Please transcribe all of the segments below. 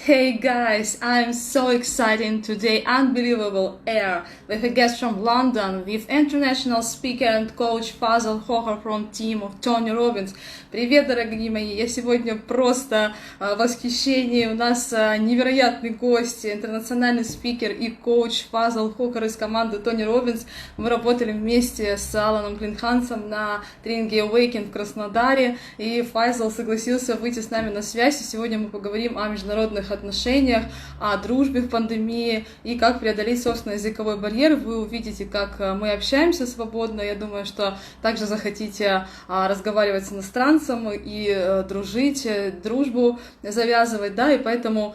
Hey guys, I'm so excited today, unbelievable air with a guest from London with international speaker and coach Фаисалом Хохером from team of Тони Роббинса. Привет, дорогие мои, я сегодня просто в восхищении, у нас невероятный гость, интернациональный спикер и коуч Фаисалом Хохер из команды Тони Роббинса. Мы работали вместе с Аланом Клинхансом на тренинге Awaken в Краснодаре, и Фаисал согласился выйти с нами на связь, и сегодня мы поговорим о международных отношениях, о дружбе в пандемии и как преодолеть, собственно, языковой барьер. Вы увидите, как мы общаемся свободно. Я думаю, что также захотите разговаривать с иностранцем и дружить, дружбу завязывать, да, и поэтому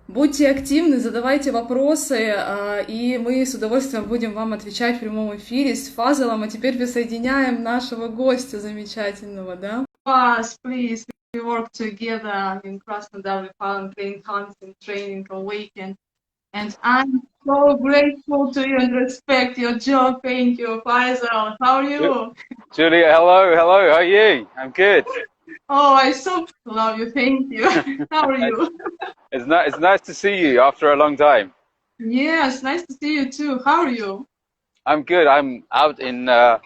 будьте активны, задавайте вопросы, и мы с удовольствием будем вам отвечать в прямом эфире с Фаисалом. А теперь присоединяем нашего гостя замечательного, да? Yes, please. We work together in Krasnodar with Alan Kleinhans in training Awaken. And I'm so grateful to you and respect your job. Thank you, Faisal. How are you? Julia, hello, how are you? I'm good. Oh, I so love you. Thank you. How are you? It's nice to see you after a long time. Yes, nice to see you too. How are you? I'm good. I'm out in a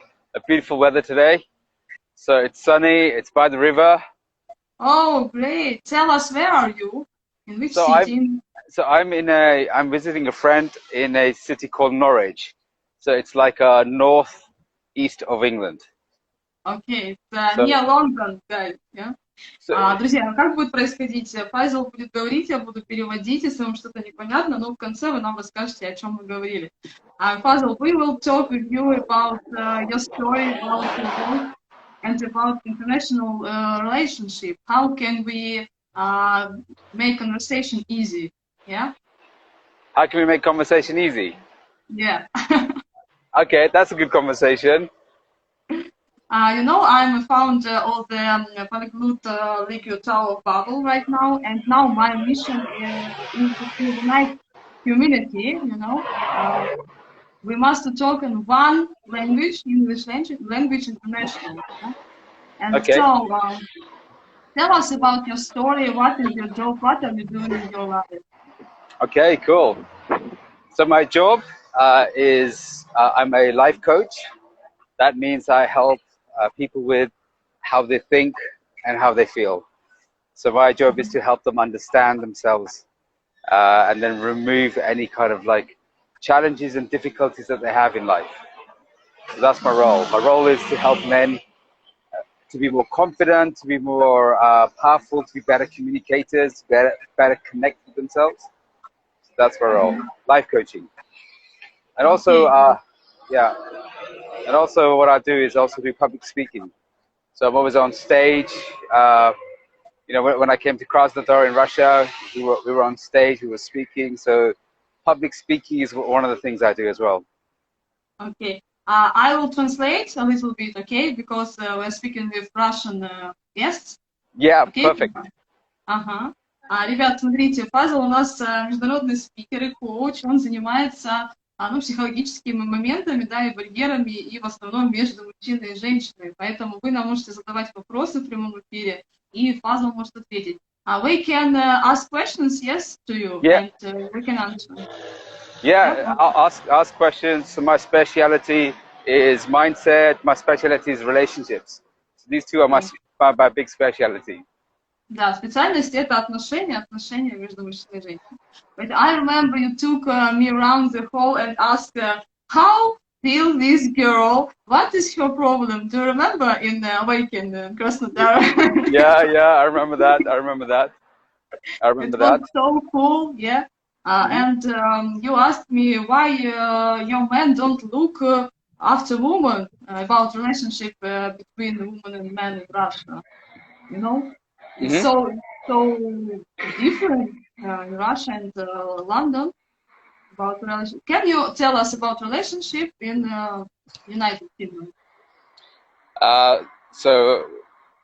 beautiful weather today. So it's sunny, it's by the river. Oh, great. Tell us, where are you? In which city? I'm visiting a friend in a city called Norwich. So it's like northeast of England. Okay, it's near London, guys, yeah? Друзья, как будет происходить? Файзал будет говорить, я буду переводить, если вам что-то непонятно, но в конце вы нам расскажете, о чем мы говорили. Файзал, we will talk with you about your story, about your work, and about international relationship. How can we make conversation easy? Yeah? How can we make conversation easy? Yeah. Okay, that's a good conversation. You know, I'm a founder of the Polyglot Liquid Tower Bubble right now, and now my mission is to unite community, you know. We must talk in one language, English language international. Yeah? And Okay. so, tell us about your story, what is your job, what are you doing in your life? Okay, cool. So my job is I'm a life coach. That means I help people with how they think and how they feel. So my job is to help them understand themselves and then remove any kind of like challenges and difficulties that they have in life. So that's my role. My role is to help men to be more confident, to be more powerful, to be better communicators, better connect with themselves. So that's my role, life coaching. And also, and also what I do is also do public speaking. So I'm always on stage. You know, when I came to Krasnodar in Russia, we were on stage, we were speaking. So public speaking is one of the things I do as well. Okay. I will translate a little bit, okay? Because we're speaking with Russian guests. Yeah, okay? Perfect. Ага. Ребят, смотрите, Фазал у нас международный спикер и коуч, он занимается психологическими моментами, да, и барьерами, и в основном между мужчиной и женщиной. Поэтому вы нам можете задавать вопросы в прямом эфире, и Фазал может ответить. We can ask questions, yes, to you, Yeah. and we can answer. Yeah, I'll ask questions. So my speciality is mindset. My specialty is relationships. So these two are my big specialty. Да, специальность это отношения между мужчиной и женщиной. But I remember you took me around the hall and asked, how feel this girl? What is her problem? Do you remember in Awaken in Krasnodar? Yeah, I remember that. It was so cool, yeah. And you asked me why your men don't look after women, about relationship between women and men in Russia, you know? It's so different in Russia and London about relationship. Can you tell us about relationship in United Kingdom? So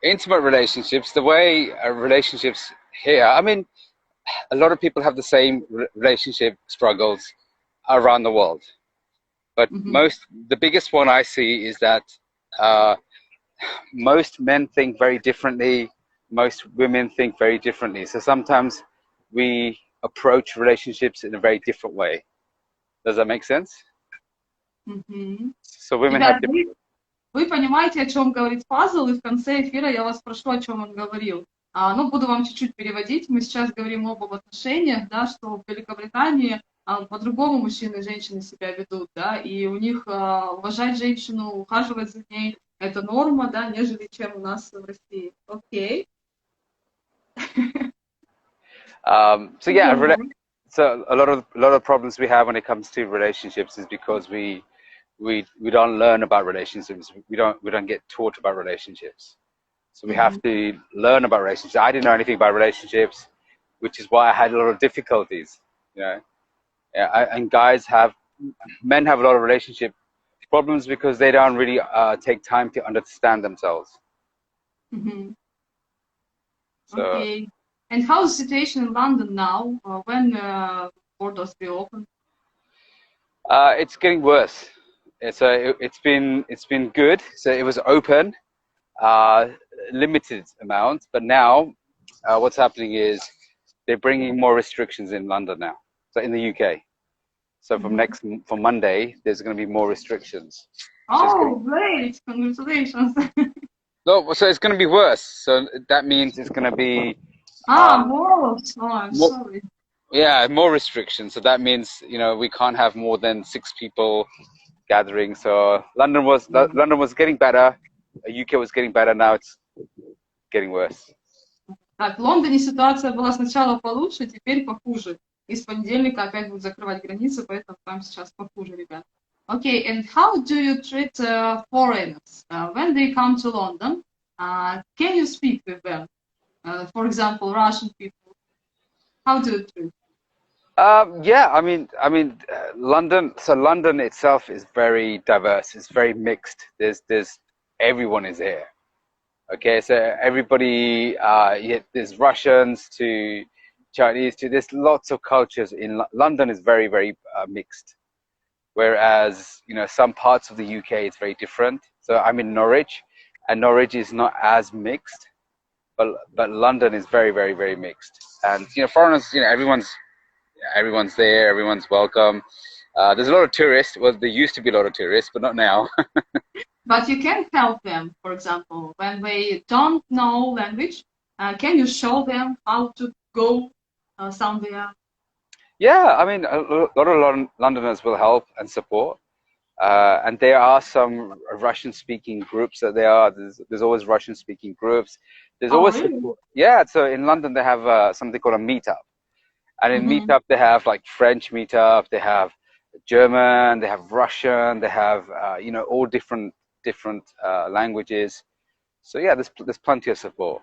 intimate relationships, the way relationships here, I mean, a lot of people have the same relationship struggles around the world. But the biggest one I see is that most men think very differently. Most women think very differently. So sometimes we approach relationships in a very different way. Does that make sense? So women have different... Вы понимаете, о чем говорит пазл, и в конце эфира я вас спрошу, о чем он говорил. Ну, буду вам чуть-чуть переводить. Мы сейчас говорим об отношениях, да, что в Великобритании по-другому мужчины и женщины себя ведут, да, и у них уважать женщину, ухаживать за ней, это норма, да, нежели чем у нас в России. Окей. So yeah, so a lot of problems we have when it comes to relationships is because we don't learn about relationships. We don't get taught about relationships. So we have to learn about relationships. I didn't know anything about relationships, which is why I had a lot of difficulties. You know, and men have a lot of relationship problems because they don't really take time to understand themselves. So, okay. And how's the situation in London now? When borders be open? It's getting worse. So it's been good. So it was open, limited amount, but now what's happening is they're bringing more restrictions in London now. So in the UK. So from Monday, there's going to be more restrictions. Oh, great! Congratulations. No, so it's going to be worse. So that means it's going to be more. Oh, I'm sorry. Yeah, more restrictions. So that means, you know, we can't have more than 6 people gathering. So London was getting better. UK was getting better. Now it's getting worse. Так, в Лондоне ситуация была сначала получше, теперь похуже. И с понедельника опять будут закрывать границы, поэтому там сейчас похуже, ребят. Okay, and how do you treat foreigners when they come to London? Can you speak with them? For example, Russian people. How do you treat? Yeah, I mean, London. So London itself is very diverse. It's very mixed. There's everyone is here. Okay, so everybody. There's Russians to Chinese to. There's lots of cultures in London. Is very very mixed. Whereas, you know, some parts of the UK it's very different. So I'm in Norwich, and Norwich is not as mixed, but London is very very very mixed. And you know, foreigners, you know, everyone's there, everyone's welcome. There's a lot of tourists. Well, there used to be a lot of tourists, but not now. But you can help them, for example, when they don't know language. Can you show them how to go somewhere? Yeah, I mean, a lot of Londoners will help and support. And there are some Russian-speaking groups that there's always Russian-speaking groups. There's always really? Yeah. So in London they have something called a meetup, and in meetup they have like French meetup, they have German, they have Russian, they have you know, all different languages. So yeah, there's plenty of support.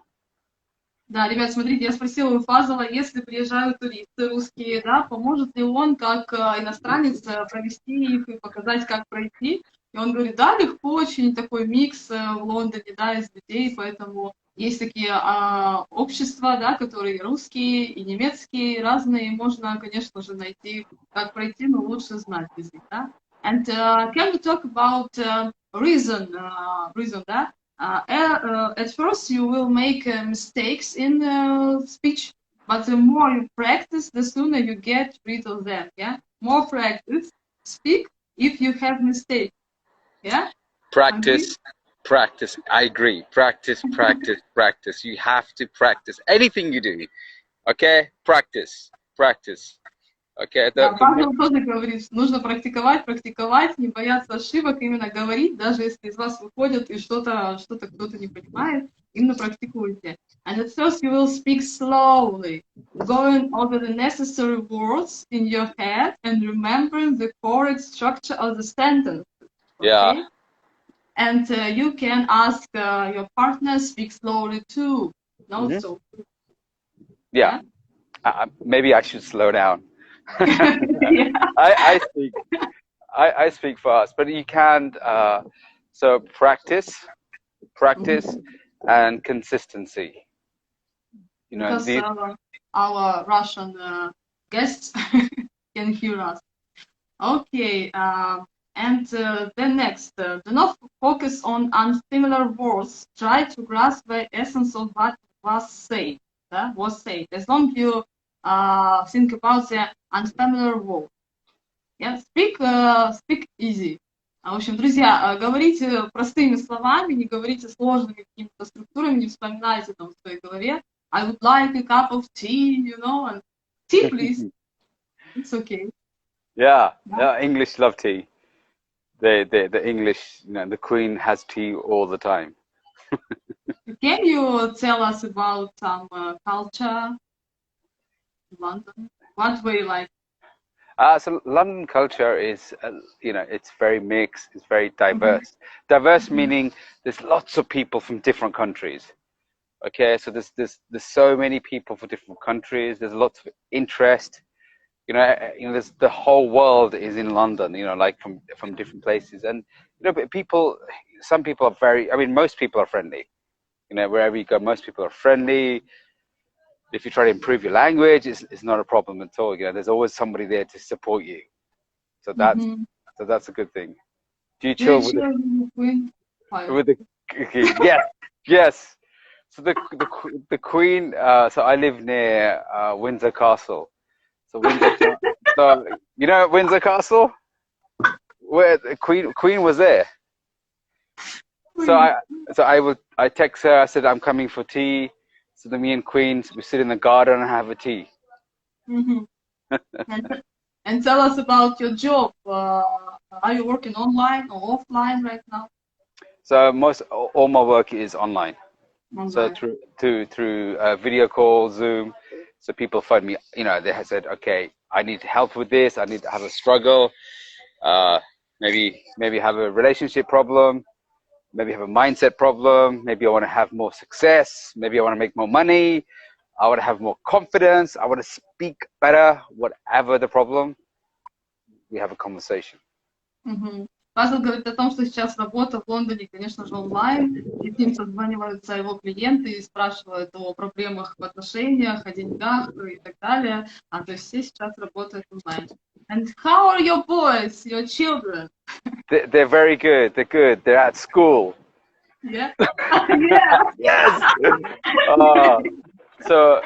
Да, ребят, смотрите, я спросила у Фазала, если приезжают туристы русские, да, поможет ли он, как иностранец, провести их и показать, как пройти. И он говорит, да, легко, очень такой микс в Лондоне, да, из людей, поэтому есть такие общества, да, которые русские и немецкие, разные, можно, конечно же, найти, как пройти, но лучше знать язык, да. And can we talk about reason, да? At first you will make mistakes in speech, but the more you practice, the sooner you get rid of them, yeah? More practice, speak if you have mistakes, yeah? Practice, I agree. Practice. You have to practice. Anything you do, okay? Practice. Okay, Павел тоже говорит, нужно практиковать, не бояться ошибок, именно говорить, даже если из вас выходит и что-то кто-то не понимает, именно практикуйте. And at first you will speak slowly, going over the necessary words in your head and remembering the correct structure of the sentence. Okay? Yeah. And you can ask your partner speak slowly too. So. Yeah. Maybe I should slow down. Yeah. I speak fast, but you can. So practice, and consistency. You know, because our Russian guests can hear us. Okay, and then next, do not focus on unfamiliar words. Try to grasp the essence of what was said. As long as you think about the unfamiliar word. Yeah, speak easy. В общем, друзья, говорите простыми словами, не говорите сложными какими-то структурами, не вспоминайте там в своей голове. I would like a cup of tea, and tea, please. It's okay. Yeah, English love tea. The English, the Queen has tea all the time. Can you tell us about some culture in London? What way like? So London culture is, it's very mixed. It's very diverse. Diverse meaning there's lots of people from different countries. Okay, so there's so many people from different countries. There's lots of interest. There's the whole world is in London. Like from different places, and but some people are very. I mean, most people are friendly. Wherever you go, most people are friendly. If you try to improve your language, it's not a problem at all. There's always somebody there to support you. So that's a good thing. Do you chill with the yes. So the Queen. So I live near Windsor Castle. So Windsor. So Windsor Castle, where the Queen was there. So I text her. I said I'm coming for tea. So then me and Queen, we sit in the garden and have a tea. And tell us about your job. Are you working online or offline right now? So all my work is online. So through video call, Zoom. So people phone me. They have said, okay, I need help with this. I need to have a struggle. Maybe have a relationship problem. Maybe have a mindset problem. Maybe I want to have more success. Maybe I want to make more money. I want to have more confidence. I want to speak better. Whatever the problem, we have a conversation. Пазл говорит о том, что сейчас работа в Лондоне, конечно же, онлайн, и с ним созваниваются его клиенты и спрашивают о проблемах в отношениях, о деньгах и так далее. То есть все сейчас работают онлайн. And how are your boys, your children? They're very good. They're good. They're at school. Yeah. Yeah. Yes. So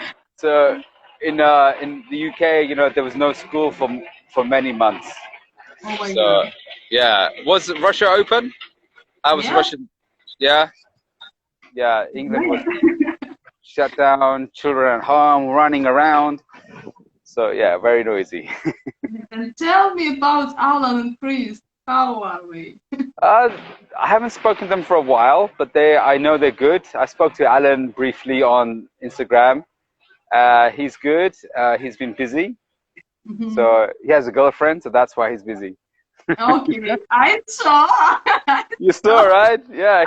in the UK, there was no school for many months. Oh my God. Yeah. Was Russia open? I was Russian. Yeah. Yeah. England was shut down. Children at home, running around. So yeah, very noisy. And tell me about Alan and Chris. How are we? I haven't spoken to them for a while, but I know they're good. I spoke to Alan briefly on Instagram. He's good. He's been busy. So he has a girlfriend, so that's why he's busy. Okay, I saw. You saw, right? Yeah,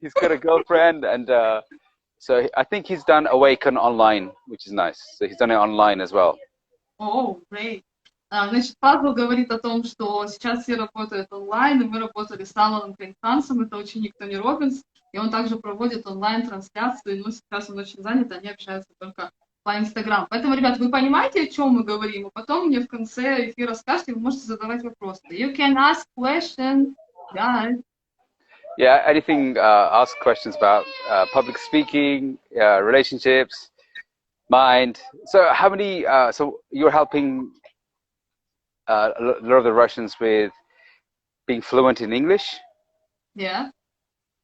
he's got a girlfriend, and so I think he's done Awaken online, which is nice. So he's done it online as well. Oh, great. Значит, Пазл говорит о том, что сейчас все работают онлайн, и мы работали с Аланом Хохером, это ученик Тони Роббинса, и он также проводит онлайн-трансляции, но сейчас он очень занят, они общаются только по Инстаграм. Поэтому, ребят, вы понимаете, о чем мы говорим, и потом мне в конце эфира скажете, вы можете задавать вопросы. You can ask questions, guys. Yeah, anything, ask questions about public speaking, relationships, mind. So how many, so you're helping a lot of the Russians with being fluent in English? Yeah.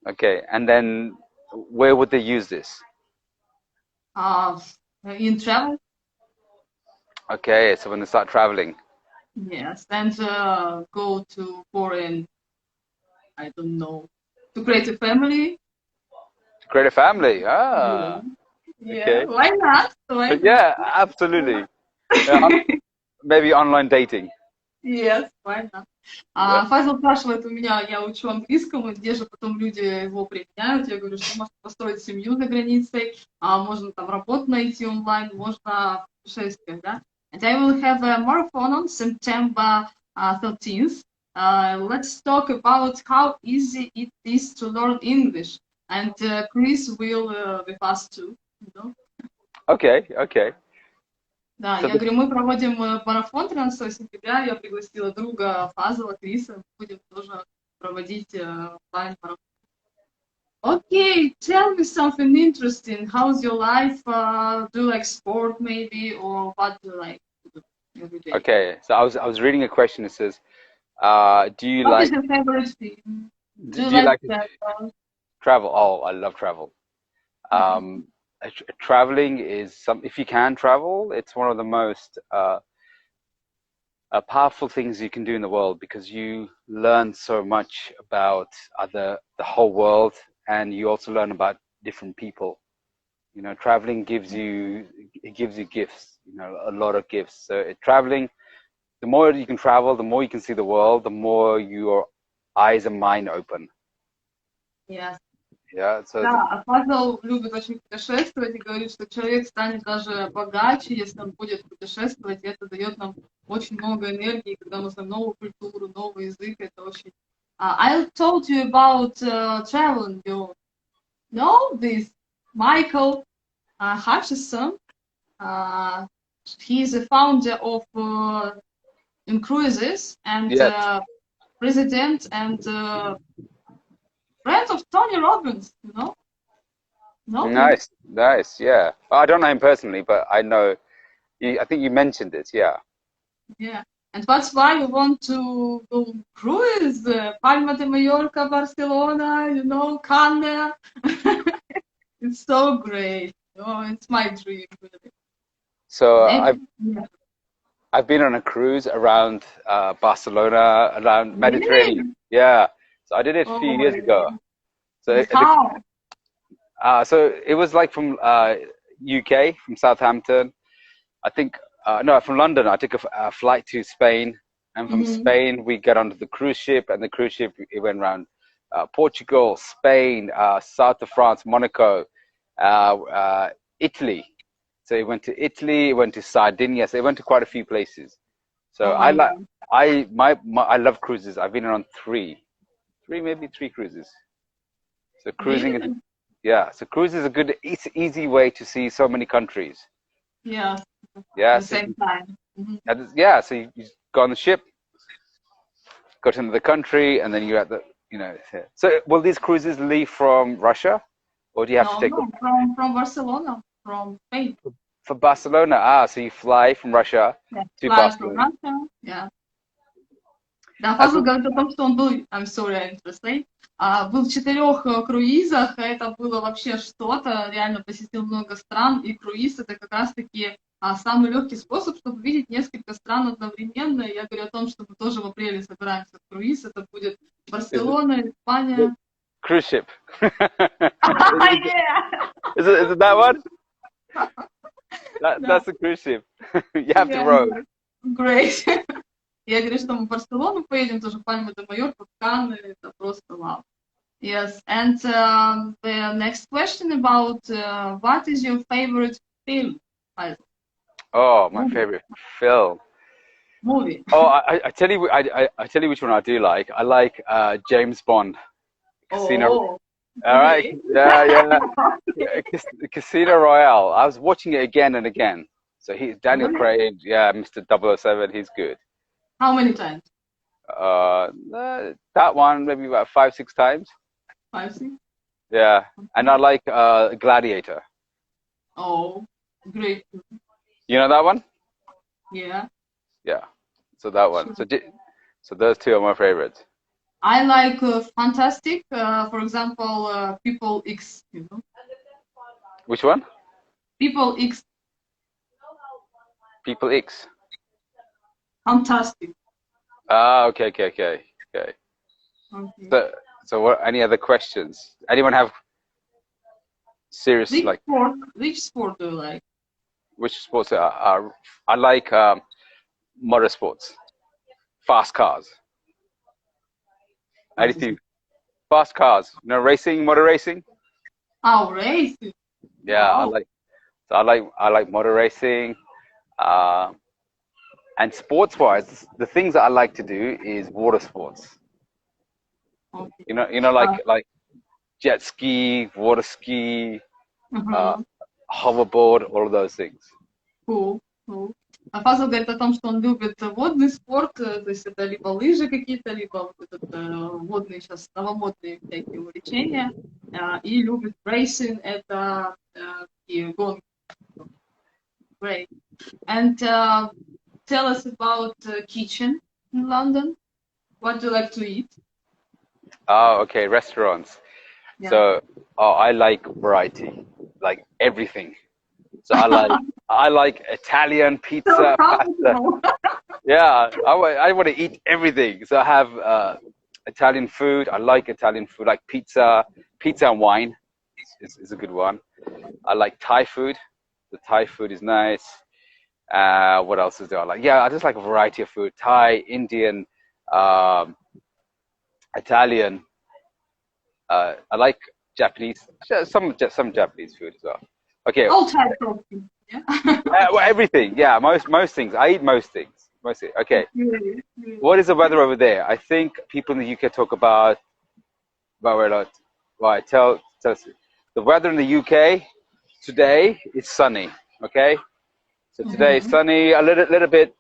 Okay, and then where would they use this? In travel. Okay, so when they start traveling. Yes, and go to foreign, I don't know, to create a family. To create a family, ah. Yeah, Okay. Why not? Yeah, absolutely. Maybe online dating. Yes, why not? Файзал спрашивает у меня, я учу английскому, где же потом люди его применяют. Я говорю, что можно построить семью за границей, можно там работу найти онлайн, можно путешествие, да? And I will have a marathon on September 13th. Let's talk about how easy it is to learn English. And Chris will with us too. Okay. Да, я говорю, мы проводим марафон 13 сентября, я пригласила друга Фазала, Криса, будем тоже проводить онлайн-марафон. Okay, tell me something interesting. How's your life? Do you like sport maybe, or what do you like to do every day? Okay, so I was reading a question that says, do you What is like your favorite thing? Do you do you like like to travel? travel? Oh, I love travel. Um, Traveling is some, if you can travel, it's one of the most powerful things you can do in the world, because you learn so much about the whole world, and you also learn about different people. You know, traveling gives you, it gives you gifts, you know, a lot of gifts. So traveling, the more you can travel, the more you can see the world, the more your eyes and mind open. Yes. Yeah, so Да, Павел любит очень путешествовать и говорит, что человек станет даже богаче, если он будет путешествовать, и это дает нам очень много энергии, когда мы знаем новую культуру, новый язык, это очень... I told you about traveling, you know this Michael Hutchison, he's a founder of in cruises and yes, president and friend of Tony Robbins, you know? Know him? nice, yeah. I don't know him personally, but I know. I think you mentioned it, yeah. Yeah. And that's why we want to go cruise, Palma de Mallorca, Barcelona, you know, Cannes. It's so great. Oh, it's my dream, really. So Maybe, yeah. I've been on a cruise around Barcelona, around Really? Mediterranean. Yeah. So I did it a few Oh years my ago. God. So And how? so it was like from UK, from Southampton. I think no, from London. I took a flight to Spain, and from Mm-hmm. Spain we got onto the cruise ship, and the cruise ship, it went around Portugal, Spain, south of France, Monaco, Italy. So it went to Italy, it went to Sardinia, so it went to quite a few places. So Oh my God. I love cruises. I've been on maybe three cruises. So cruising is, Really? yeah. So cruise is a good, it's easy way to see so many countries. Yeah, Yeah. at the So same time. Mm-hmm. yeah. So you go on the ship, go to another country, and then you're at the, you know. So will these cruises leave from Russia, or do you have to No, take no, from Barcelona, from Spain. for Barcelona? So you fly from Russia Yeah. to Fly from Barcelona. Russia. Yeah. Да, That's Фазл говорит о том, что он был, I'm sorry, I translate, был в 4 круизах, это было вообще что-то, реально посетил много стран, и круиз это как раз-таки самый легкий способ, чтобы видеть несколько стран одновременно. Я говорю о том, что мы тоже в апреле собираемся в круиз, это будет Барселона, Испания. Cruise ship. Yeah. Is it that one? That's the cruise ship. You have to row. Great. Я говорю, что мы в Барселону поедем, тоже Пальма де Майорка, Канны, это просто вау. Yes, and the next question about what is your favorite film? Oh, my favorite film. Movie. Oh, I tell you, I tell you which one I do like. I like James Bond, Casino. Oh, All right, great. yeah. Casino Royale. I was watching it again and again. So he's Daniel Really? Craig, yeah, Mr. 007. He's good. How many times? That one maybe about 5-6 times. 5, 6? Yeah, and I like Gladiator. Oh, great. You know that one? Yeah. Yeah. So that one. So those two are my favorites. I like fantastic. For example, People X. You know? Which one? People X. People X. Fantastic. Okay. Okay. So what? Any other questions? Anyone have serious Which sport do you like? Which sports are I like motorsports, fast cars. Anything fast cars, you know, racing, motor racing. Oh, racing. Yeah, Wow. I like motor racing. And sports wise, the things that I like to do is water sports. Okay. You know, like jet ski, water ski, Uh-huh. hoverboard, all of those things. Cool. Фазл говорит о том, что он любит водный спорт, то есть это либо лыжи какие-то, либо вот этот, водные сейчас новомодные всякие увлечения, и любит racing, это такие гонки. Great. And tell us about kitchen in London. What do you like to eat? Oh, okay, restaurants. Yeah. So, I like variety, like everything. So I like Italian pizza, pasta. Yeah, I want to eat everything. So I have Italian food. I like Italian food, like pizza and wine is a good one. I like Thai food. The Thai food is nice. What else is there? I like? Yeah, I just like a variety of food: Thai, Indian, Italian. I like Japanese. Some Japanese food as well. Okay. All types of food. Yeah. Well, everything. Yeah, most things. I eat most things. Mostly. Okay. Really. What is the weather over there? I think people in the UK talk about where a lot. Right. Tell us. The weather in the UK today is sunny. Okay. So today is sunny. A little bit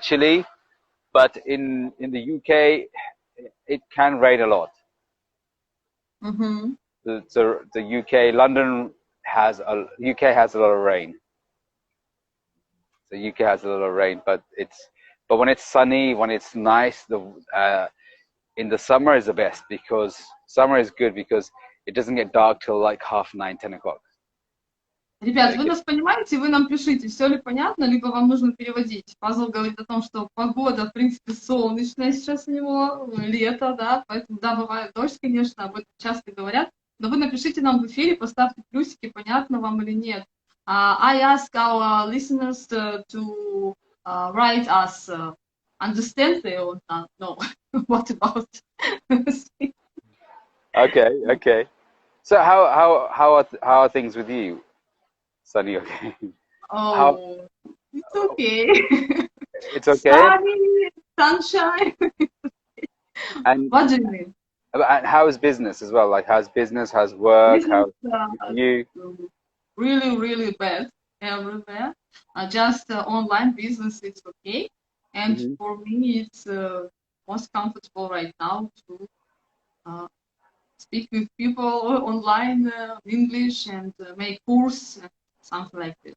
chilly, but in the UK it can rain a lot. Mm-hmm. The UK, London has UK has a lot of rain. The UK has a lot of rain, but when it's sunny, when it's nice, in the summer is the best, because summer is good because it doesn't get dark till like 9:30, 10 o'clock. Ребят, вы нас понимаете, вы нам пишите, все ли понятно, либо вам нужно переводить. Пазл говорит о том, что погода, в принципе, солнечная сейчас у него, лето, да, поэтому, да, бывает дождь, конечно, об этом часто говорят, но вы напишите нам в эфире, поставьте плюсики, понятно вам или нет. I ask our listeners to write us, understand they or not, no, what about? Okay. So how are things with you? Sunny, okay. It's okay. It's okay. Sunny, sunshine. And what do you mean? And how is business as well? Like, how's business? How's work? How's you? Really, really bad everywhere. Just online business is okay, and for me it's most comfortable right now to speak with people online English and make course, something like this.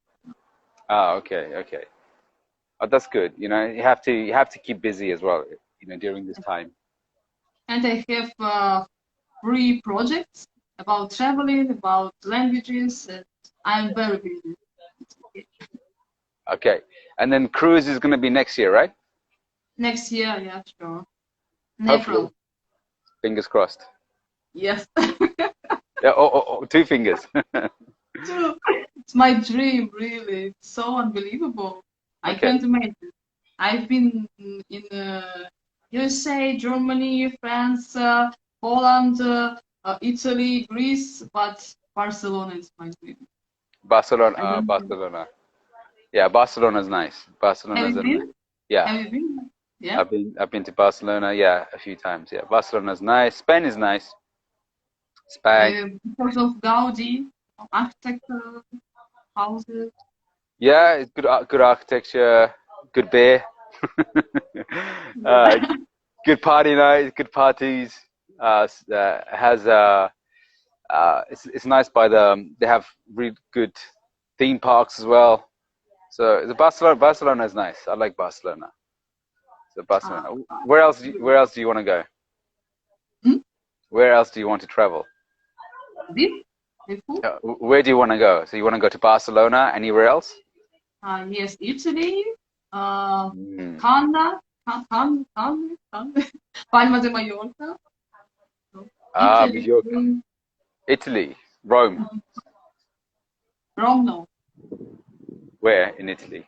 Oh, okay. Oh, that's good. You know, you have to keep busy as well, you know, during this time. And I have 3 projects about traveling, about languages, and I'm very busy. Okay. And then cruise is going to be next year, right? Next year, yeah, sure. Hopefully. Fingers crossed. Yes. Yeah, 2 fingers. It's my dream, really. It's so unbelievable. I can't imagine. I've been in USA, Germany, France, Poland, Italy, Greece, but Barcelona is my dream. Barcelona. Yeah, Barcelona's nice. Have you been? Yeah. Have you been? Yeah. I've been to Barcelona, yeah, a few times. Yeah, Barcelona's nice. Spain is nice. Spain. Because of Gaudi, architecture, houses. Yeah, it's good architecture, good beer, good party nights, good parties. It's nice by they have really good theme parks as well. So Barcelona is nice. I like Barcelona. So Barcelona. Where else do you want to go? Where else do you want to travel? Where do you want to go? So you want to go to Barcelona? Anywhere else? Yes, Italy, Cannes, Palma de Mallorca. Mallorca. Italy, Rome. Rome, no. Where in Italy?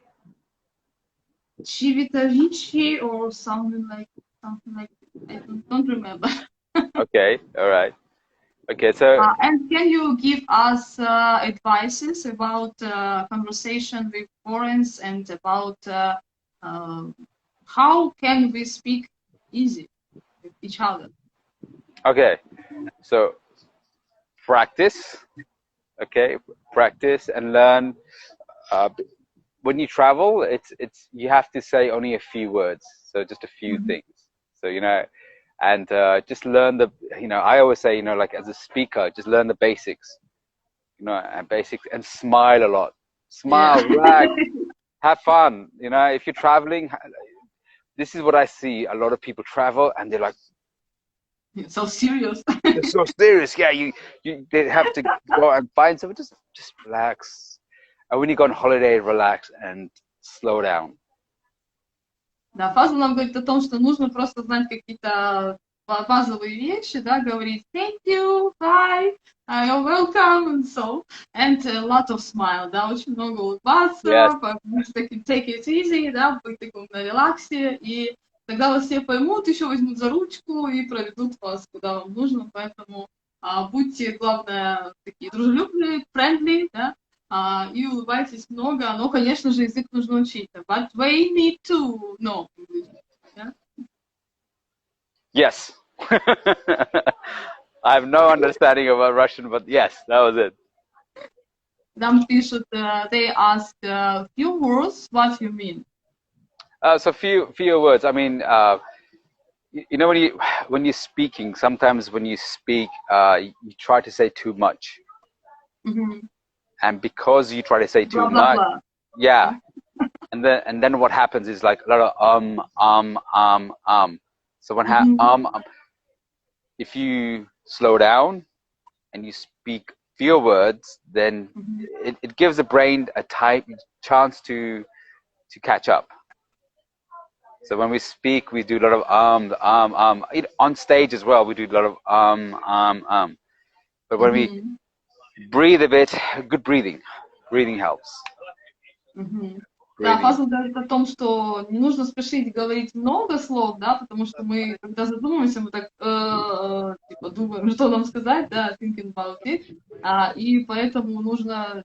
Civitavecchia or something like that. I don't remember. Okay, all right. Okay, so and can you give us advices about conversation with foreigners and about how can we speak easy with each other? Okay, so practice and learn. when you travel, you have to say only a few words, so just a few things. So and just learn I always say, like as a speaker, just learn the basics, and smile a lot. Smile, relax, have fun. If you're traveling, this is what I see. A lot of people travel and they're like, so serious. they're so serious. Yeah, they have to go and find something. Just relax. And when you go on holiday, relax and slow down. Да, Фазл нам говорит о том, что нужно просто знать какие-то базовые вещи, да, говорить thank you, hi, you're welcome, and a lot of smile, да, очень много улыбаться, быть таким take it easy, да, быть таким на релаксе, и тогда вас все поймут, еще возьмут за ручку и проведут вас куда вам нужно, поэтому будьте, главное, такие дружелюбные, friendly, да, и улыбайтесь много, но, конечно же, язык нужно учить, but we need to know English, yeah? Yes. I have no understanding about Russian, but yes, that was it. Нам пишут, they ask few words, what you mean? So few words. I mean, when you're speaking, sometimes when you speak, you try to say too much. And because you try to say too much, yeah, and then what happens is like a lot of So when if you slow down and you speak fewer words, then it gives the brain a chance to catch up. So when we speak, we do a lot of on stage as well. We do a lot of But when we breathe a bit, good breathing helps. Да, Фазл говорит о том, что не нужно спешить говорить много слов, да, потому что мы, когда задумываемся, мы так типа думаем, что нам сказать, да, thinking about it, и поэтому нужно,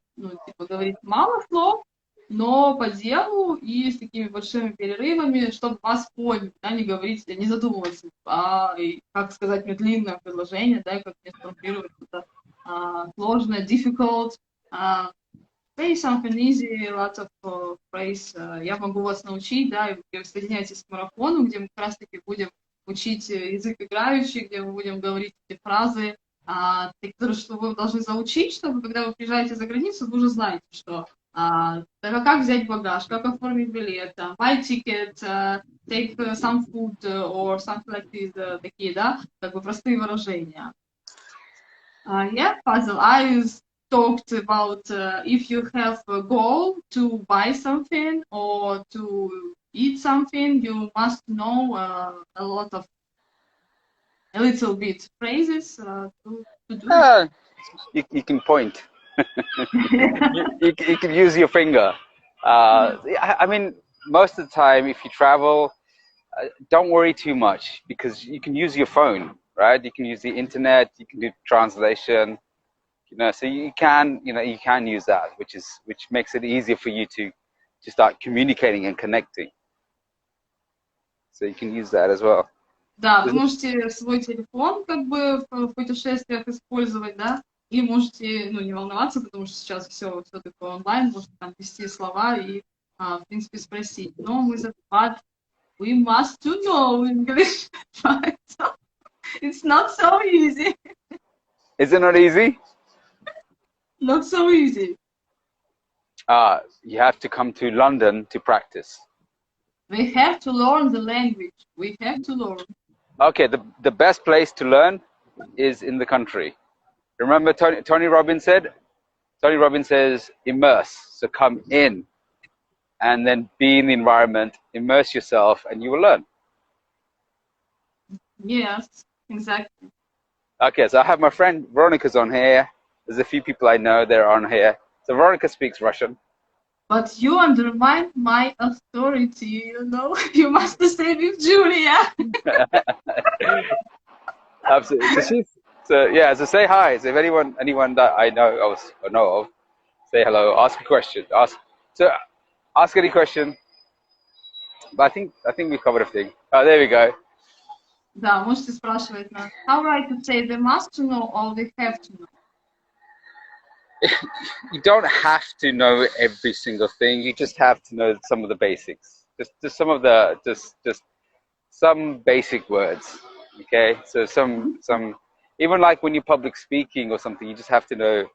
говорить мало слов, но по делу и с такими большими перерывами, чтобы вас поняли, да, не говорить, не задумываться, как сказать мне длинное предложение, да, как мне сформулировать что-то сложное, difficult, say something easy, lots of phrase. Я могу вас научить, да, и вы присоединяйтесь к марафону, где мы как раз-таки будем учить язык играющий, где мы будем говорить эти фразы, которые что вы должны заучить, чтобы когда вы приезжаете за границу, вы уже знаете, что как взять багаж, как оформить билет, buy ticket, take some food or something like this, такие, да, как бы простые выражения. Yeah, Puzzle, I talked about if you have a goal to buy something or to eat something, you must know a little bit phrases to do. You can point. you can use your finger. I mean, most of the time, if you travel, don't worry too much because you can use your phone, right? You can use the internet. You can do translation. So you can use that, which makes it easier for you to start communicating and connecting. So you can use that as well. Да, вы можете свой телефон как бы в путешествиях использовать, да, и можете, не волноваться, потому что сейчас все такое онлайн, можете там ввести слова и, в принципе, спросить. Но but we must to know English. It's not so easy. Is it not easy? Not so easy. You have to come to London to practice. We have to learn the language. We have to learn. Okay, the best place to learn is in the country. Remember Tony Роббинс said? Tony Роббинс says immerse, so come in and then be in the environment, immerse yourself and you will learn. Yes, exactly. Okay, so I have my friend Veronica's on here. There's a few people I know that are on here. So Veronica speaks Russian. But you undermine my authority, You must stay with Julia. Absolutely. So say hi. So if anyone that I know of, say hello, ask a question. Ask any question. But I think we covered everything. Oh, there we go. Да, можете спрашивать нас. How right to say they must to know or they have to know? you don't have to know every single thing. You just have to know some of the basics. Just some of the just some basic words. Okay, so some even like when you're public speaking or something, you just have to know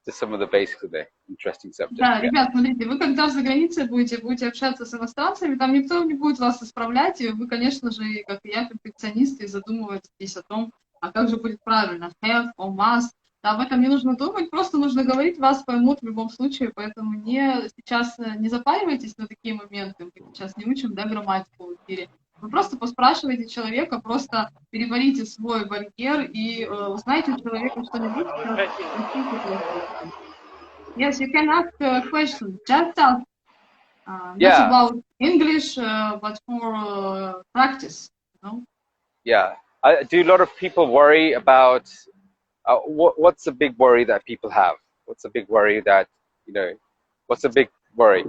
just some of the basics of the interesting subject. Да, ребят, смотрите, вы когда за границей будете общаться с иностранцами, там никто не будет вас исправлять, и вы, конечно же, как и я, перфекционист, и задумываетесь о том, а как же будет правильно, have or must. Да, об этом не нужно думать, просто нужно говорить, вас поймут в любом случае, поэтому сейчас не запаривайтесь на такие моменты, мы сейчас не учим, да, грамматику в эфире. Вы просто поспрашиваете человека, просто переварите свой барьер и узнаете у человека что-нибудь. Yes, you can ask a question. Just ask. Not about English, but for practice. You know? Yeah. Do a lot of people worry about what's the big worry that people have? What's the big worry that, what's the big worry?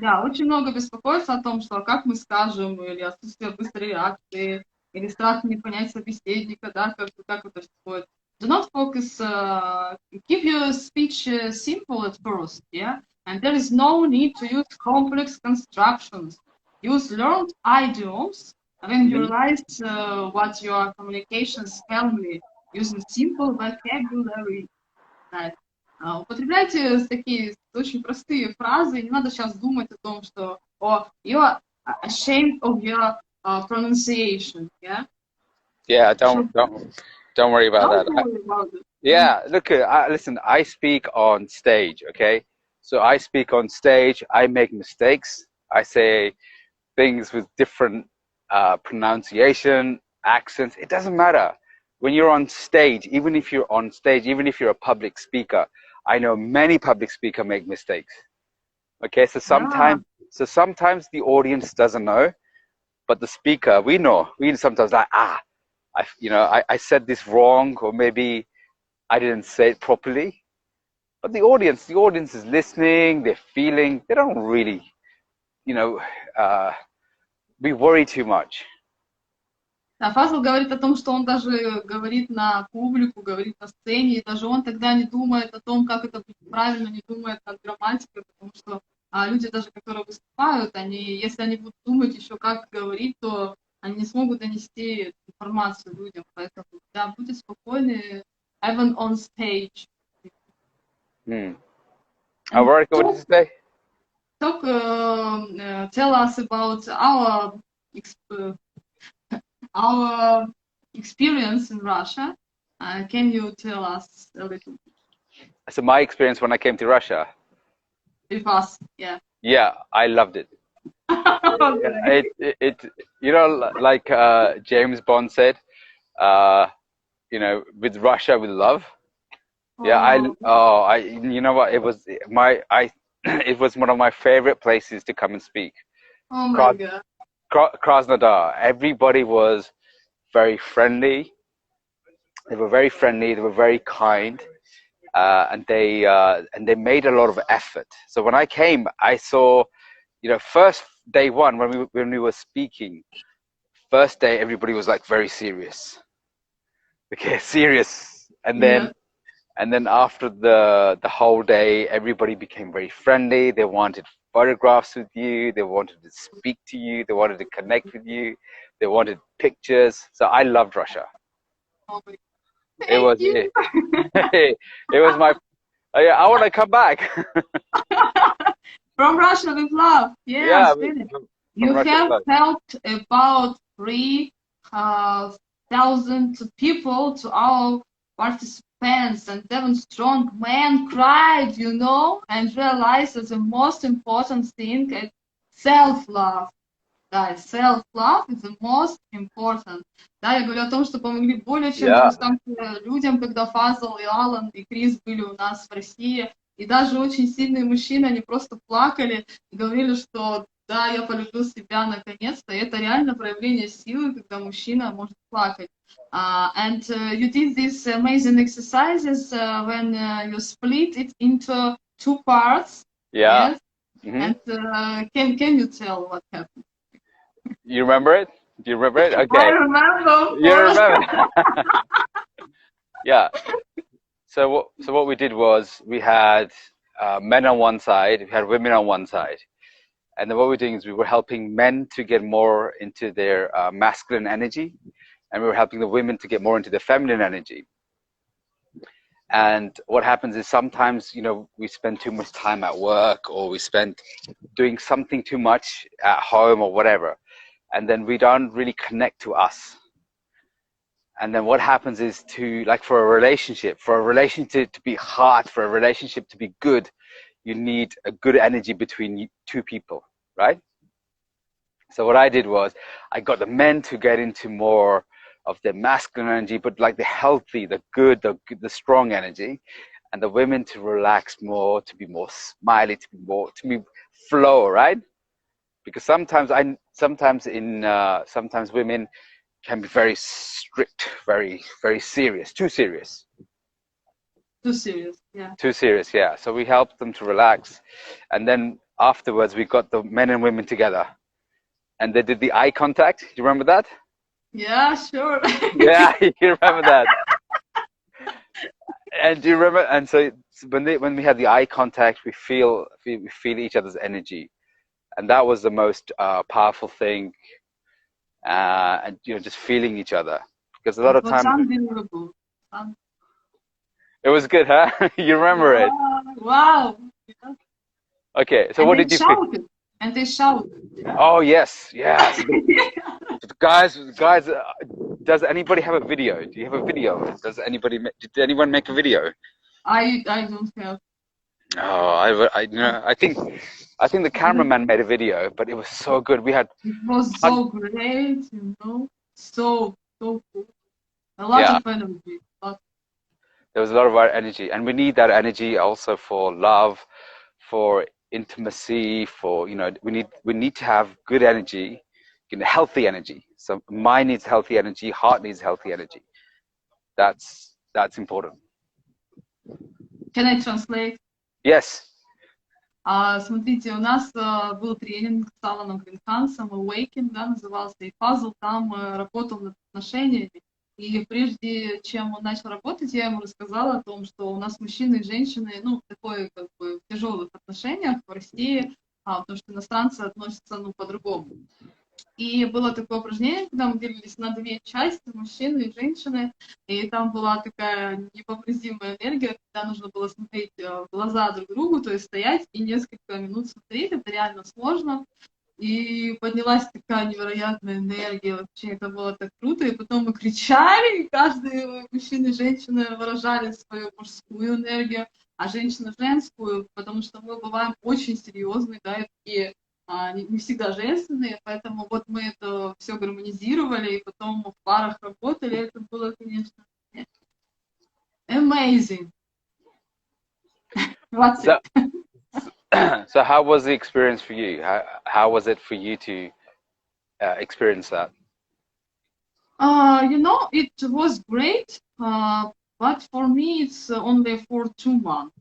Да, очень много беспокоится о том, что как мы скажем, или отсутствие быстрой реакции, или страх не понять собеседника, да, как это происходит. Do not focus, keep your speech simple at first, yeah? And there is no need to use complex constructions. Use learned idioms when you realize what your communications can be, using simple vocabulary. Right. Употребляйте такие очень простые фразы, не надо сейчас думать о том, что you're ashamed of your pronunciation, yeah? Yeah, don't worry about that. Worry about it. Yeah, look, listen, I speak on stage, okay? So I speak on stage, I make mistakes, I say things with different pronunciation, accents, it doesn't matter. When you're on stage, even if you're a public speaker, I know many public speakers make mistakes. Okay, so sometimes the audience doesn't know, but the speaker, we know. We sometimes like, I said this wrong, or maybe I didn't say it properly. But the audience is listening, they're feeling, they don't really, we worry too much. Да, Фазл говорит о том, что он даже говорит на публику, говорит на сцене, и даже он тогда не думает о том, как это будет правильно, не думает над грамматикой, потому что люди даже, которые выступают, если они будут думать еще, как говорить, то они не смогут донести информацию людям. Поэтому, да, будьте спокойны, even on stage. What did you say? Tell us about our experience in Russia. Can you tell us a little bit? So my experience when I came to Russia. With us, yeah. Yeah, I loved it. Like James Bond said, with Russia with love. Yeah, you know what? It was it was one of my favorite places to come and speak. Oh my God. Krasnodar. Everybody was very friendly. They were very friendly. They were very kind, and they made a lot of effort. So when I came, I saw, first day one when we were speaking, first day everybody was like very serious. Okay, serious, and then after the whole day, everybody became very friendly. They wanted photographs with you, they wanted to speak to you, they wanted to connect with you, they wanted pictures. So I loved Russia. It was my I want to come back. From Russia with love. Yes, yeah, you have helped about 3,000 people to our participants, and 7 strong men cried, and realized that the most important thing is self-love. Guys, self-love is the most important. Да, я говорю о том, что помогли более чем 300 людям, когда Фазл и Алан и Крис были у нас в России. И даже очень сильные мужчины, они просто плакали и говорили, что да, я полюбил себя наконец-то. И это реально проявление силы, когда мужчина может плакать. And you did these amazing exercises when you split it into 2 parts. Yeah. Yes? Mm-hmm. And can you tell what happened? You remember it? Do you remember it? Okay. I remember. You remember? Yeah. So what we did was we had men on one side, we had women on one side. And then what we're doing is we were helping men to get more into their masculine energy, and we were helping the women to get more into their feminine energy. And what happens is sometimes, you know, we spend too much time at work, or we spend doing something too much at home or whatever, and then we don't really connect to us. And then what happens is for a relationship to be hard, for a relationship to be good, you need a good energy between two people, right? So what I did was I got the men to get into more of the masculine energy, but like the healthy, the good, the strong energy, and the women to relax more, to be more smiley, to be flow, right? Because sometimes women can be very strict, very, very serious, too serious. Too serious, yeah. Too serious, yeah. So we helped them to relax, and then afterwards we got the men and women together, and they did the eye contact. Do you remember that? Yeah, sure. Yeah, you remember that. And do you remember? And so when we had the eye contact, we feel each other's energy, and that was the most powerful thing. And you know, just feeling each other, because a lot of times unbelievable. It was good, huh? You remember it? Wow. Yeah. Okay, so what did you shouted, and they shouted. Oh yes, yes. guys, does anybody have a video? Do you have a video? Did anyone make a video? I don't have. Oh, I think the cameraman made a video, but it was so good. It was so great, you know, so cool. A lot of energy. There was a lot of our energy, and we need that energy also for love, for intimacy, for, you know, we need to have good energy, healthy energy. So mind needs healthy energy, heart needs healthy energy. That's important. Can I translate? Yes. Смотрите, у нас был тренинг с Аланом Гринхансом, Awaken, да, назывался, и Пазл там работал над отношениями. И прежде чем он начал работать, я ему рассказала о том, что у нас мужчины и женщины, ну, такой, как бы, в тяжелых отношениях в России, потому что иностранцы относятся, ну, по-другому. И было такое упражнение, когда мы делились на две части, мужчины и женщины, и там была такая невообразимая энергия, когда нужно было смотреть в глаза друг другу, то есть стоять и несколько минут смотреть, это реально сложно. И поднялась такая невероятная энергия, вообще это было так круто, и потом мы кричали, и каждый мужчина и женщина выражали свою мужскую энергию, а женщина женскую, потому что мы бываем очень серьезные, да, и не всегда женственные, поэтому вот мы это все гармонизировали, и потом в парах работали, это было, конечно, amazing. What's it? So how was the experience for you? How was it for you to experience that? You know, it was great, but for me it's only for 2 months.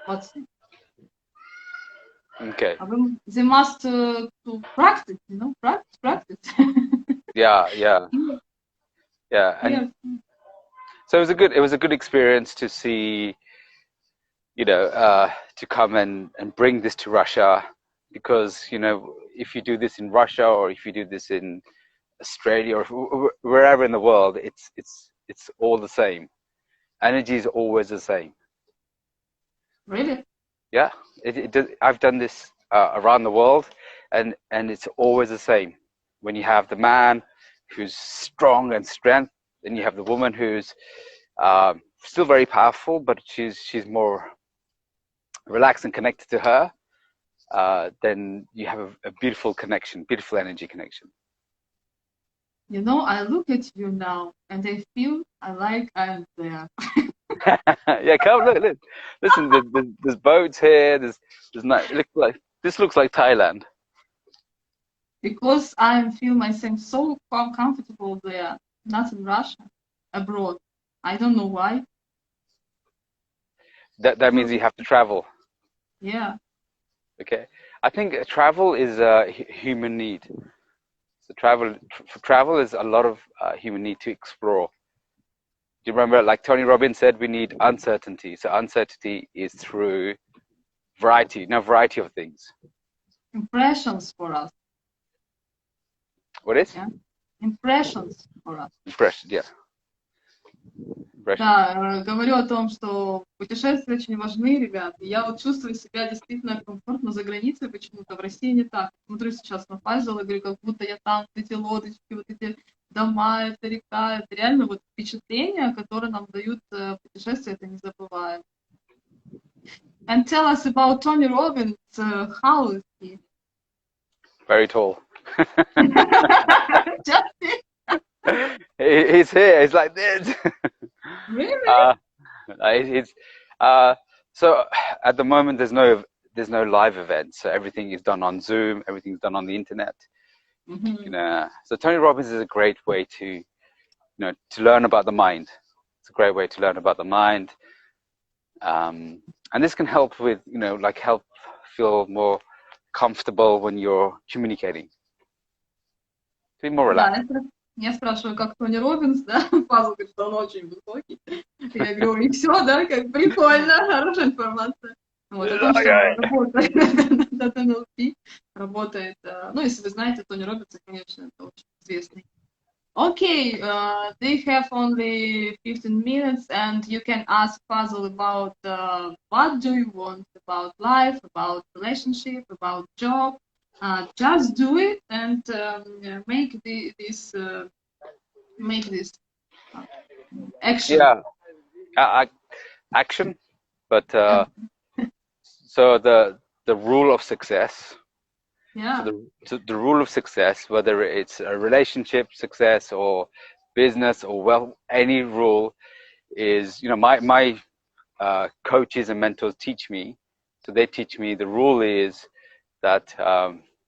What's it? Okay. They must to practice, you know, practice. Yeah. And so it was a good experience to see, you know, to come and bring this to Russia, because, you know, if you do this in Russia, or if you do this in Australia, or wherever in the world, it's all the same. Energy is always the same. Really? Yeah, I've done this around the world, and it's always the same. When you have the man who's strong and strength, then you have the woman who's still very powerful, but she's more relaxed and connected to her. Then you have a beautiful connection, beautiful energy connection. You know, I look at you now, and I feel I'm there. Yeah, come look. Listen, there's boats here. There's not. This looks like Thailand. Because I feel myself so comfortable there, not in Russia, abroad. I don't know why. That means you have to travel. Yeah. Okay, I think travel is a human need. So travel is a lot of human need to explore. Do you remember, like Tony Роббинса said, we need uncertainty. So uncertainty is through variety of things. Impressions for us. What is? Yeah. Impressions for us. Impression, yeah. Да, говорю о том, что путешествия очень важны, ребят. И я вот чувствую себя действительно комфортно за границей почему-то. В России не так. Смотрю сейчас на Фаисала и говорю, как будто я там, вот эти лодочки, вот эти дома, это река. Это реально вот впечатления, которые нам дают путешествия, это не забываем. And tell us about Tony Роббинс. How is he? Very tall. Just He's here. He's like this. really? So at the moment there's no live events. So everything is done on Zoom. Everything's done on the internet. Mm-hmm. You know, so Tony Роббинса is a great way to learn about the mind. It's a great way to learn about the mind. And this can help with, help feel more comfortable when you're communicating. To be more relaxed. Да, я спрашиваю, как Тони Роббинс, да? Пазл говорит, что он очень высокий. Я говорю, и все, да, как прикольно, хорошая информация. Вот, о том, что работает над NLP, работает, если вы знаете, Тони Роббинса, конечно, это очень известный. Okay, they have only 15 minutes and you can ask Puzzle about what do you want, about life, about relationship, about job. Just do it and make this action. Yeah, action. But so the rule of success. Yeah. So the rule of success, whether it's a relationship success or business or any rule is, my coaches and mentors teach me. So they teach me the rule is that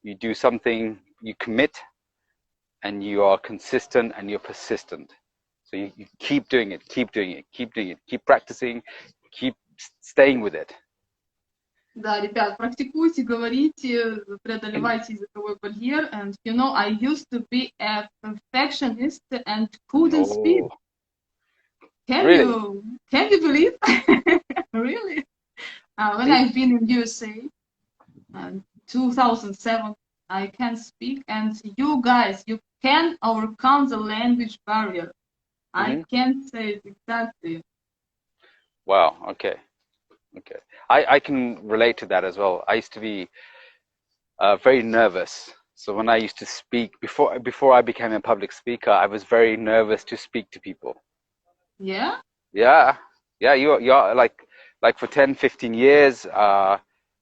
you do something, you commit, and you are consistent and you're persistent. So you keep doing it, keep practicing, keep staying with it. Да, ребят, практикуйте, говорите, преодолевайте языковой барьер. And I used to be a perfectionist and couldn't speak. Can you believe? Really? When I've been in USA, 2007, I can speak, and you guys, you can overcome the language barrier. I can't say it exactly. Wow. Okay. I can relate to that as well. I used to be very nervous. So when I used to speak, before I became a public speaker, I was very nervous to speak to people. Yeah? Yeah. You're like for 10, 15 years.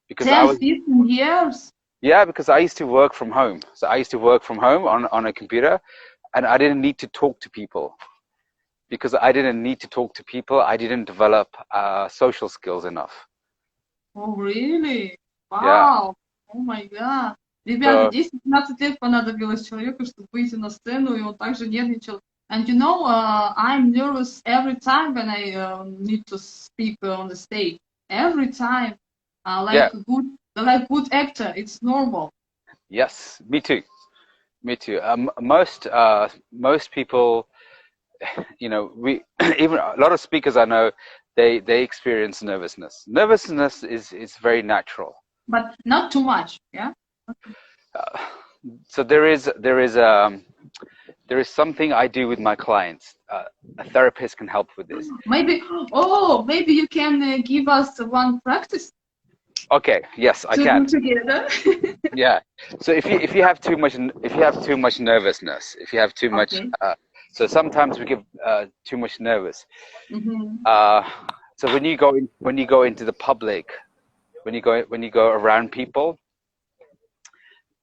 Because 15 years? Yeah, because I used to work from home. So I used to work from home on a computer, and I didn't need to talk to people. Because I didn't need to talk to people, I didn't develop social skills enough. Oh, really? Wow. Yeah. Oh, my God. Ребята, 10-15 лет понадобилось человеку, чтобы выйти на сцену, и он также нервничал. And I'm nervous every time when I need to speak on the stage. Every time. Like good actor, it's normal. Yes, me too. Most people, we even a lot of speakers I know, they experience nervousness. Nervousness is very natural. But not too much, yeah. So there is something I do with my clients. A therapist can help with this. Maybe you can give us one practice. Okay. Yes, I can. Together. Yeah. So if you have too much nervousness, if you have too much, so sometimes we get too much nervous. So when you go into the public, when you go around people,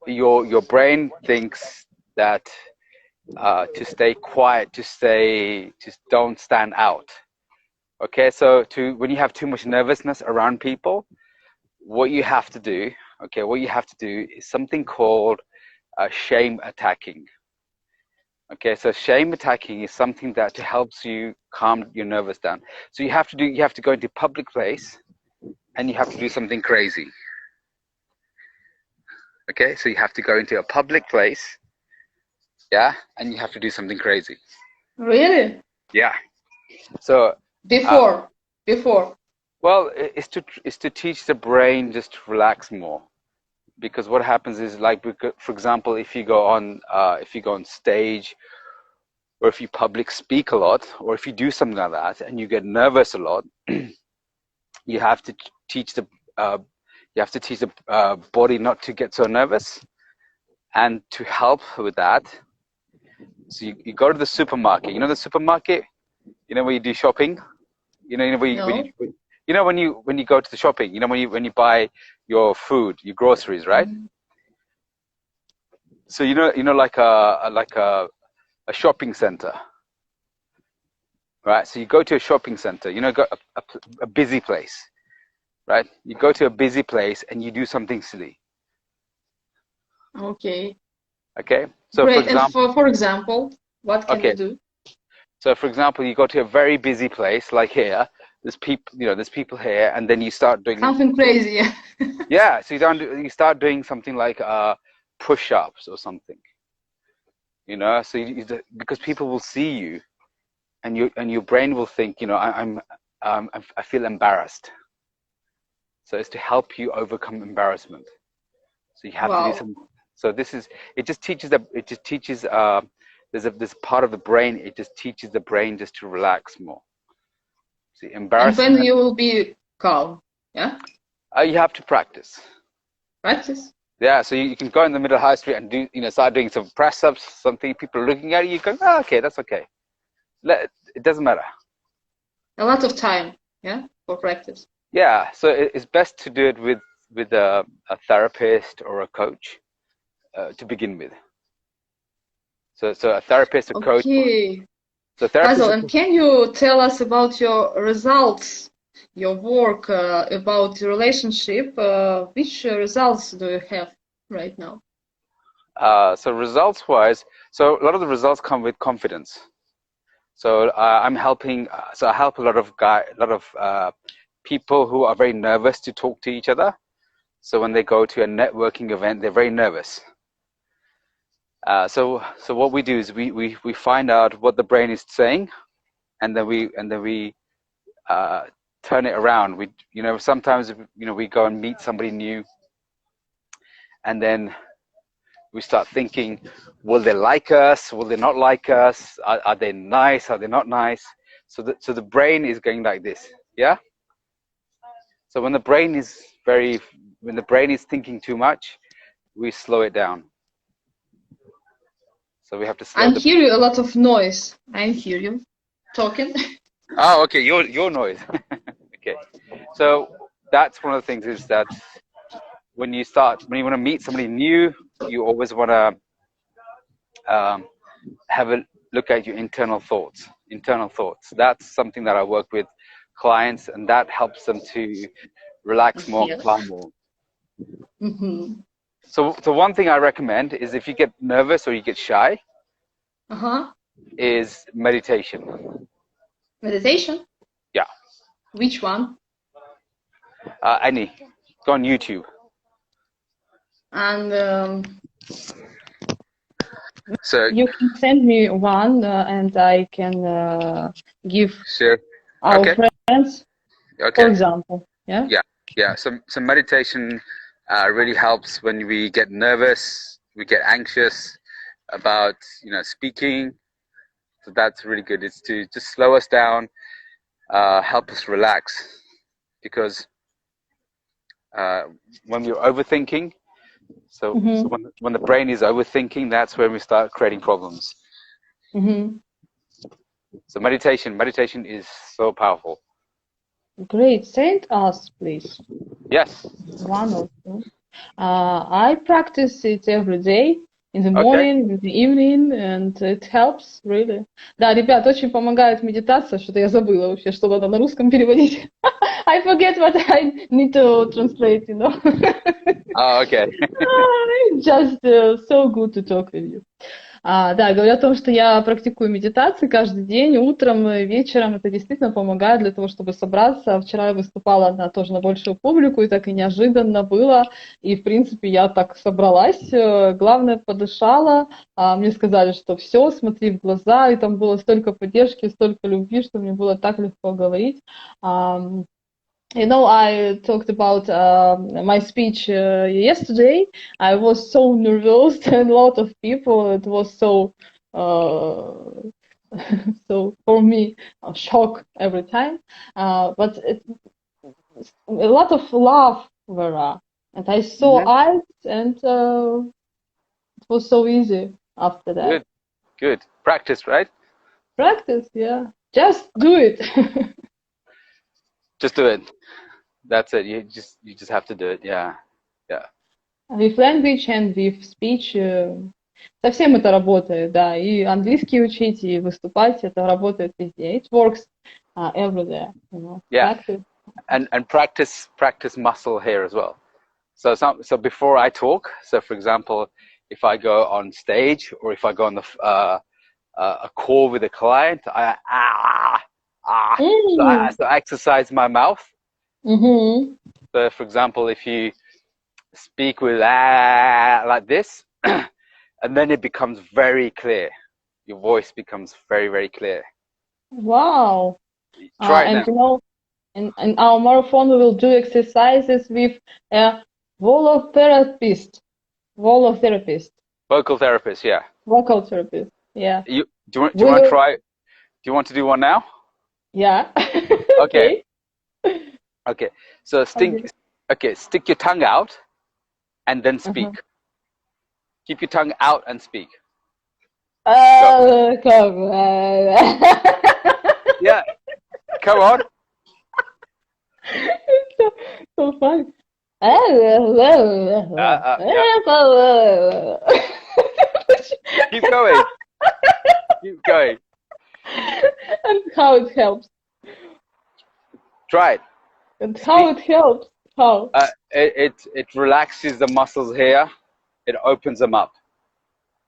your brain thinks that to stay quiet, just don't stand out. Okay. So when you have too much nervousness around people, what you have to do is something called shame attacking. Okay, so shame attacking is something that helps you calm your nerves down. So you have to go into a public place and you have to do something crazy. Okay, so you have to go into a public place, and you have to do something crazy. Really? Yeah. So before. Well, it's to teach the brain just to relax more, because what happens is, like, for example, if you go on stage, or if you public speak a lot, or if you do something like that and you get nervous a lot, you have to teach the body not to get so nervous. And to help with that, so you go to the supermarket. You know the supermarket? You know where you do shopping? You know where when you go to the shopping, you know when you buy your food, your groceries, right? Mm-hmm. So you know like a shopping center, right? So you go to a shopping center, a busy place, right? You go to a busy place and you do something silly. Okay. So great. For example, what can you do? So for example, you go to a very busy place like here. There's people here, and then you start doing something crazy. Yeah. So you start doing something like push-ups or something. So because people will see you, and your brain will think, I feel embarrassed. So it's to help you overcome embarrassment. So you have to do something. So it just teaches there's part of the brain, it just teaches the brain just to relax more. See, embarrassment. And when you will be calm, yeah? You have to practice. Practice? Yeah, so you can go in the middle of high street and start doing some press-ups, something, people are looking at you, you go, okay, that's okay. It doesn't matter. A lot of time, yeah, for practice. Yeah, so it's best to do it with a therapist or a coach to begin with. So a therapist, a coach. Okay. So Faisal, and can you tell us about your results, your work, about your relationship? Which results do you have right now? So results-wise, so a lot of the results come with confidence. So I'm helping. So I help a lot of people who are very nervous to talk to each other. So when they go to a networking event, they're very nervous. So what we do is we find out what the brain is saying, and then we turn it around. Sometimes we go and meet somebody new, and then we start thinking, will they like us? Will they not like us? Are they nice? Are they not nice? So the brain is going like this, yeah. So when the brain is thinking too much, we slow it down. So we have to slow. I hear you a lot of noise. I hear you talking. Oh, okay, your noise. Okay, so that's one of the things, is that when you want to meet somebody new, you always want to have a look at your internal thoughts. That's something that I work with clients, and that helps them to relax more, calm more. Mm-hmm. So one thing I recommend is, if you get nervous or you get shy, is meditation. Meditation? Yeah. Which one? Any. Go on YouTube. And so you can send me one, and I can give our friends, for example. Yeah. Yeah. So meditation really helps when we get nervous, we get anxious about speaking. So that's really good. It's to just slow us down, help us relax, because when we're overthinking, so when the brain is overthinking, that's when we start creating problems. So meditation is so powerful. Great. Send us, please. Yes. One or two. I practice it every day, in the morning, in the evening, and it helps, really. Да, ребят, очень помогает медитация, что-то я забыла вообще, что надо на русском переводить. I forget what I need to translate, Oh, okay. Just so good to talk with you. Да, говорю о том, что я практикую медитации каждый день, утром и вечером. Это действительно помогает для того, чтобы собраться. Вчера я выступала тоже на большую публику, и так и неожиданно было. И, в принципе, я так собралась. Главное, подышала. Мне сказали, что все, смотри в глаза. И там было столько поддержки, столько любви, что мне было так легко говорить. I talked about my speech yesterday. I was so nervous, and a lot of people. It was so, so for me, a shock every time. But a lot of love were, and I saw eyes, and it was so easy after that. Good, good. Practice, right? Practice, yeah. Just do it. Just do it. That's it. You just have to do it. Yeah. With language and with speech совсем это работает, да. И английский учить, и выступать, это работает везде. It works everywhere, you know. Yeah. Practice. And practice muscle here as well. So before I talk, so for example, if I go on stage or if I go on a call with a client, so I exercise my mouth. Mm-hmm. So for example, if you speak with like this, and then it becomes very clear. Your voice becomes very, very clear. Wow. Try it and now. you know, in our marathon we will do exercises with a vocal therapist. Vocal therapist, yeah. Vocal therapist, yeah. Do you want to try? Do you want to do one now? Yeah. Okay. Okay. So stick your tongue out and then speak. Keep your tongue out and speak. Come Yeah. Come on. It's so funny. Keep going. Keep going. And how it helps. Try it. And how it helps. How? It relaxes the muscles here. It opens them up.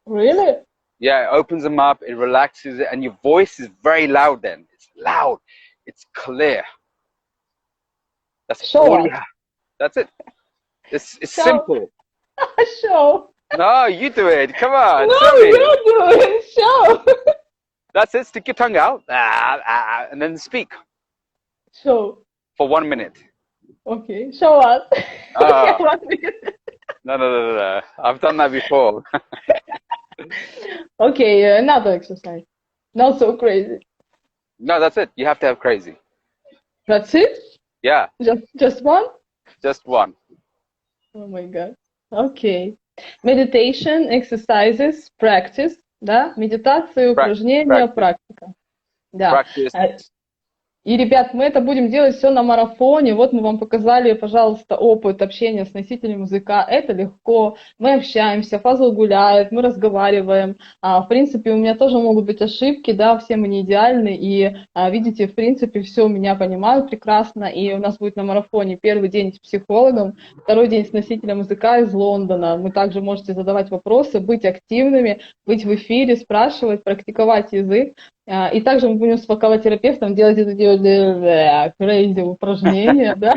Really? Yeah, it opens them up. It relaxes it, and your voice is very loud. Then it's loud. It's clear. That's Show all us. you have. That's it. It's simple. Show. No, you do it. Come on. No, show me. you do it. Show. That's it. Stick your tongue out and then speak Show. for 1 minute. Okay, show us. Ah. 1 minute. No. I've done that before. Okay, another exercise. Not so crazy. No, that's it. You have to have crazy. That's it? Yeah, Just one? just one. Oh my God. Okay. Meditation, exercises, practice, да? Медитация, упражнения, практика. Да. Practice. И, ребят, мы это будем делать все на марафоне. Вот мы вам показали, пожалуйста, опыт общения с носителем языка. Это легко. Мы общаемся, Фазл гуляет, мы разговариваем. В принципе, у меня тоже могут быть ошибки, да, все мы не идеальны. И, видите, в принципе, все меня понимают прекрасно. И у нас будет на марафоне первый день с психологом, второй день с носителем языка из Лондона. Вы также можете задавать вопросы, быть активными, быть в эфире, спрашивать, практиковать язык. И также мы будем с вокалотерапевтом делать эти crazy упражнения, да?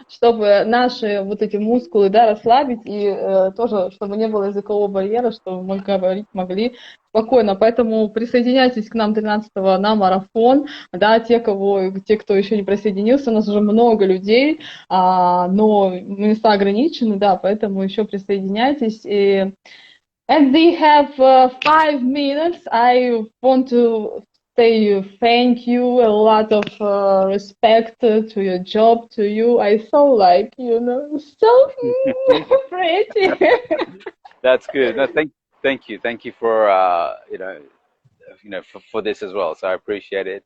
Чтобы наши вот эти мускулы, да, расслабить и тоже, чтобы не было языкового барьера, чтобы мы говорить могли спокойно. Поэтому присоединяйтесь к нам 13-го на марафон, да, те, кто еще не присоединился, у нас уже много людей, но места ограничены, да, поэтому еще присоединяйтесь. And they have 5 minutes. I want to say thank you, a lot of respect to your job, to you. I so like, so pretty. That's good. No, thank you for for this as well. So I appreciate it.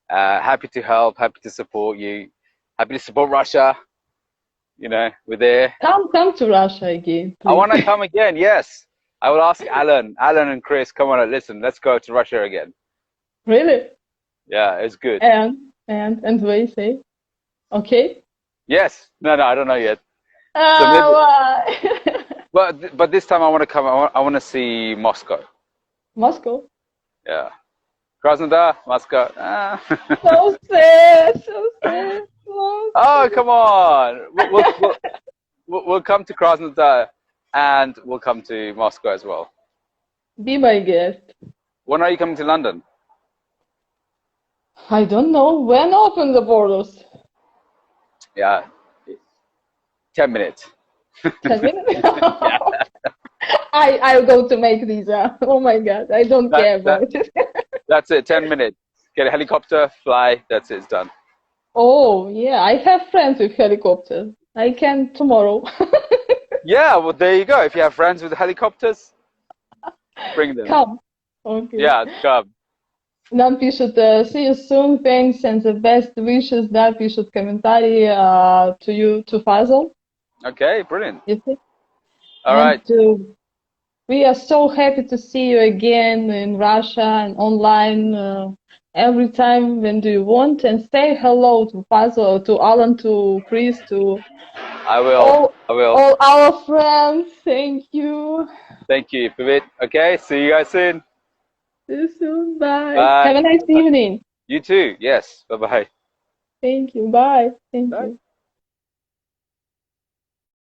Happy to help. Happy to support you. Happy to support Russia. We're there. Come to Russia again. Please. I want to come again. Yes. I will ask Alan and Chris, come on, listen, let's go to Russia again. Really? Yeah, it's good. And they say, okay? Yes. No, I don't know yet. Why? But this time I want to come. I want to see Moscow. Moscow. Yeah, Krasnodar, Moscow. Ah. So sad, so sad. Oh, come on. We'll come to Krasnodar and we'll come to Moscow as well. Be my guest. When are you coming to London? I don't know. When open the borders? Yeah, 10 minutes. 10 minutes? I'll go to make visa. Oh my God, I don't care about it. That's it, 10 minutes. Get a helicopter, fly, that's it, it's done. Oh, yeah, I have friends with helicopters. I can tomorrow. Yeah, well, there you go. If you have friends with helicopters, bring them. Come. Okay. Yeah, come. Нам пишут, see you soon, thanks, and the best wishes, да, пишут комментарии to you, to Faisal. Okay, brilliant. You see? All right. We are so happy to see you again in Russia and online every time when do you want, and say hello to Faisal, to Alan, to Chris, to I will. all our friends. Thank you. Thank you, Favit. Okay, see you guys soon. See you soon. Bye. Bye. Have a nice evening. You too. Yes. Bye-bye. Thank you. Bye. Thank Bye. you.